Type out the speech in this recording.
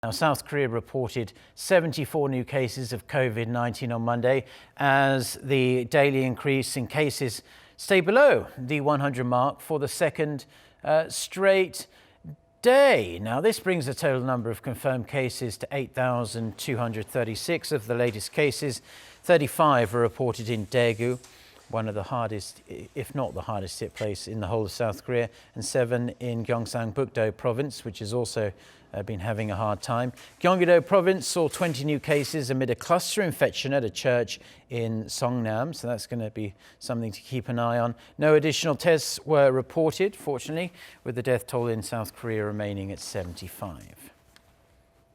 Now, South Korea reported 74 new cases of COVID-19 on Monday as the daily increase in cases stayed below the 100 mark for the second straight day. Now, this brings the total number of confirmed cases to 8,236. Of the latest cases, 35 were reported in Daegu, one of the hardest, if not the hardest hit place in the whole of South Korea, and 7 in Gyeongsangbuk-do Province, which has also been having a hard time. Gyeonggi-do Province saw 20 new cases amid a cluster infection at a church in Seongnam, so that's going to be something to keep an eye on. No additional tests were reported, fortunately, with the death toll in South Korea remaining at 75.